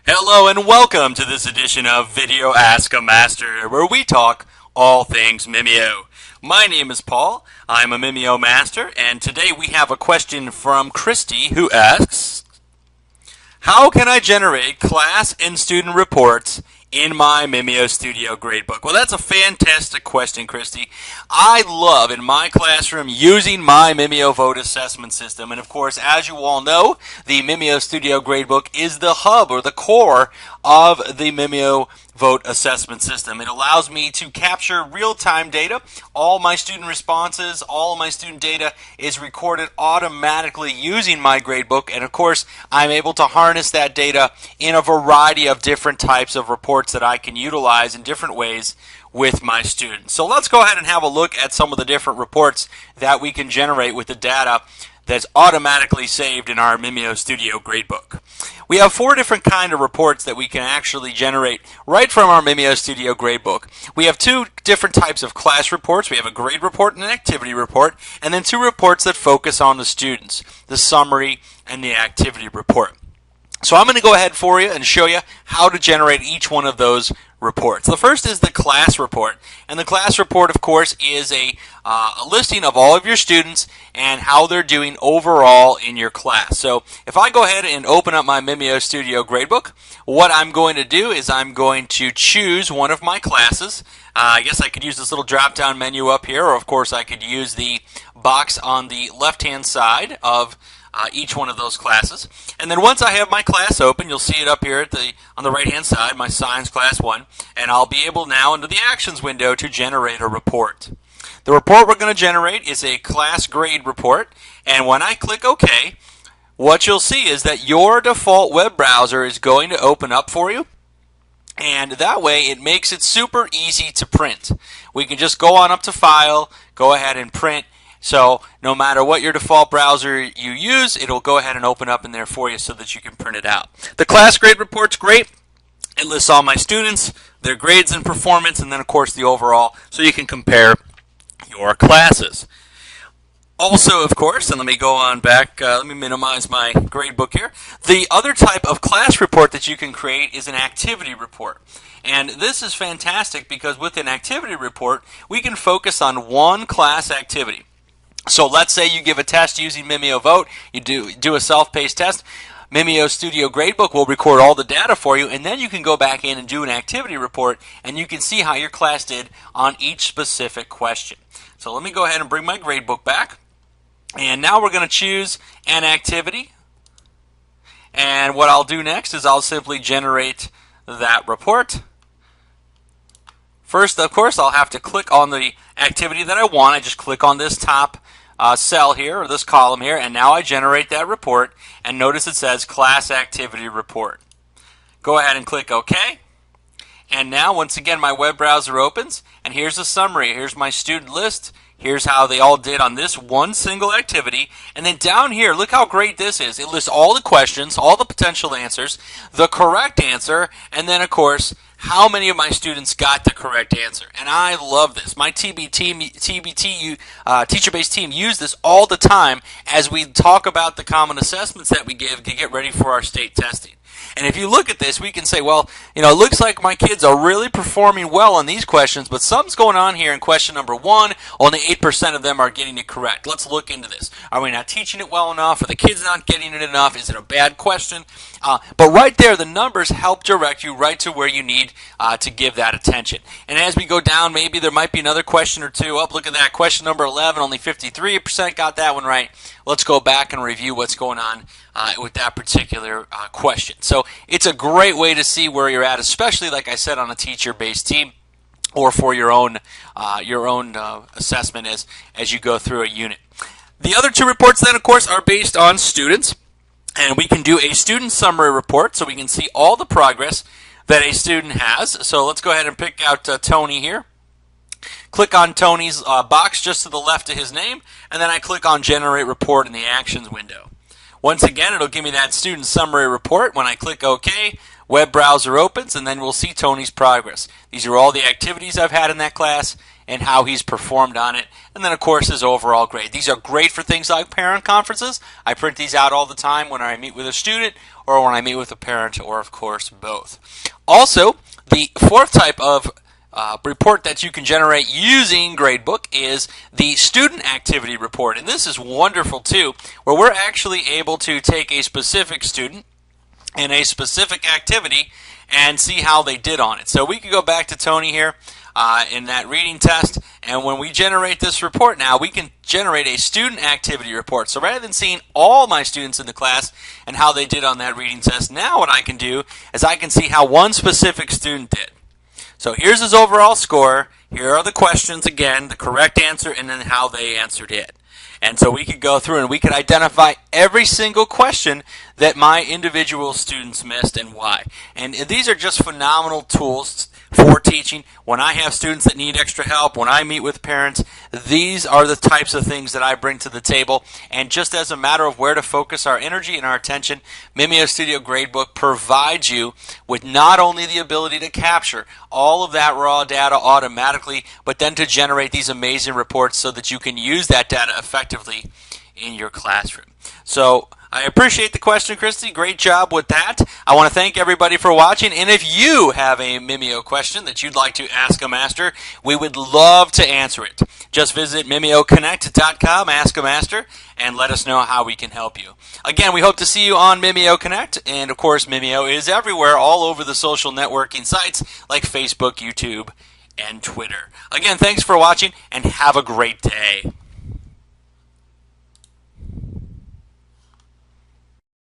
Hello and welcome to this edition of Video Ask a Master, where we talk all things Mimio. My name is Paul, I'm a Mimio Master, and today we have a question from Christy who asks, how can I generate class and student reports in my MimioStudio Gradebook? Well, that's a fantastic question, Christy. I love, in my classroom, using my MimioVote assessment system. And of course, as you all know, the MimioStudio Gradebook is the hub or the core of the MimioVote assessment system. It allows me to capture real-time data. All my student responses, all my student data is recorded automatically using my gradebook. And of course, I'm able to harness that data in a variety of different types of reports that I can utilize in different ways with my students. So let's go ahead and have a look at some of the different reports that we can generate with the data that's automatically saved in our MimioStudio Gradebook. We have 4 different kind of reports that we can actually generate right from our MimioStudio Gradebook. We have 2 different types of class reports. We have a grade report and an activity report, and then 2 reports that focus on the students, the summary and the activity report. So I'm going to go ahead for you and show you how to generate each one of those reports. The first is the class report, and the class report, of course, is a listing of all of your students and how they're doing overall in your class. So if I go ahead and open up my MimioStudio Gradebook, what I'm going to do is I'm going to choose one of my classes. I guess I could use this little drop-down menu up here, or of course I could use the box on the left-hand side of each one of those classes. And then once I have my class open, you'll see it up here on the right hand side, my Science Class 1, and I'll be able now under the Actions window to generate a report. The report we're going to generate is a class grade report, and when I click OK, what you'll see is that your default web browser is going to open up for you, and that way it makes it super easy to print. We can just go on up to File, go ahead and print. So no matter what your default browser you use, it'll go ahead and open up in there for you so that you can print it out. The class grade report's great. It lists all my students, their grades and performance, and then of course the overall, so you can compare your classes. Also, of course, and let me go on back, let me minimize my gradebook here. The other type of class report that you can create is an activity report. And this is fantastic because with an activity report, we can focus on one class activity. So let's say you give a test using MimioVote, you do a self-paced test, MimioStudio Gradebook will record all the data for you, and then you can go back in and do an activity report, and you can see how your class did on each specific question. So let me go ahead and bring my gradebook back, and now we're going to choose an activity, and what I'll do next is I'll simply generate that report. First, of course, I'll have to click on the activity that I want. I just click on this top cell here, or this column here, and now I generate that report, and notice it says Class Activity Report. Go ahead and click OK, and now once again my web browser opens, and here's a summary. Here's my student list. Here's how they all did on this one single activity, and then down here, look how great this is. It lists all the questions, all the potential answers, the correct answer, and then of course how many of my students got the correct answer. And I love this. My teacher-based team use this all the time as we talk about the common assessments that we give to get ready for our state testing. And if you look at this, we can say, well, it looks like my kids are really performing well on these questions, but something's going on here in question number 1. Only 8% of them are getting it correct. Let's look into this. Are we not teaching it well enough? Are the kids not getting it enough? Is it a bad question? But right there, the numbers help direct you right to where you need to give that attention. And as we go down, maybe there might be another question or two. Oh, look at that. Question number 11, only 53% got that one right. Let's go back and review what's going on with that particular question. So it's a great way to see where you're at, especially, like I said, on a teacher-based team or for your own assessment as you go through a unit. The other 2 reports then, of course, are based on students. And we can do a student summary report so we can see all the progress that a student has. So let's go ahead and pick out Tony here. Click on Tony's box just to the left of his name, and then I click on Generate Report in the Actions window. Once again, it'll give me that student summary report. When I click OK, web browser opens, and then we'll see Tony's progress. These are all the activities I've had in that class and how he's performed on it, and then of course his overall grade. These are great for things like parent conferences. I print these out all the time when I meet with a student or when I meet with a parent, or of course both. Also, the fourth type of report that you can generate using Gradebook is the student activity report, and this is wonderful too, where we're actually able to take a specific student in a specific activity and see how they did on it. So we could go back to Tony here in that reading test, and when we generate this report now, we can generate a student activity report. So rather than seeing all my students in the class and how they did on that reading test, now what I can do is I can see how one specific student did. So here's his overall score. Here are the questions again, the correct answer, and then how they answered it. And so we could go through and we could identify every single question that my individual students missed and why. And these are just phenomenal tools for teaching. When I have students that need extra help, when I meet with parents, these are the types of things that I bring to the table. And just as a matter of where to focus our energy and our attention, MimioStudio Gradebook provides you with not only the ability to capture all of that raw data automatically, but then to generate these amazing reports so that you can use that data effectively in your classroom. So I appreciate the question, Christy. Great job with that. I want to thank everybody for watching. And if you have a Mimio question that you'd like to ask a master, we would love to answer it. Just visit MimioConnect.com, ask a master, and let us know how we can help you. Again, we hope to see you on Mimio Connect. And of course, Mimio is everywhere, all over the social networking sites like Facebook, YouTube, and Twitter. Again, thanks for watching, and have a great day.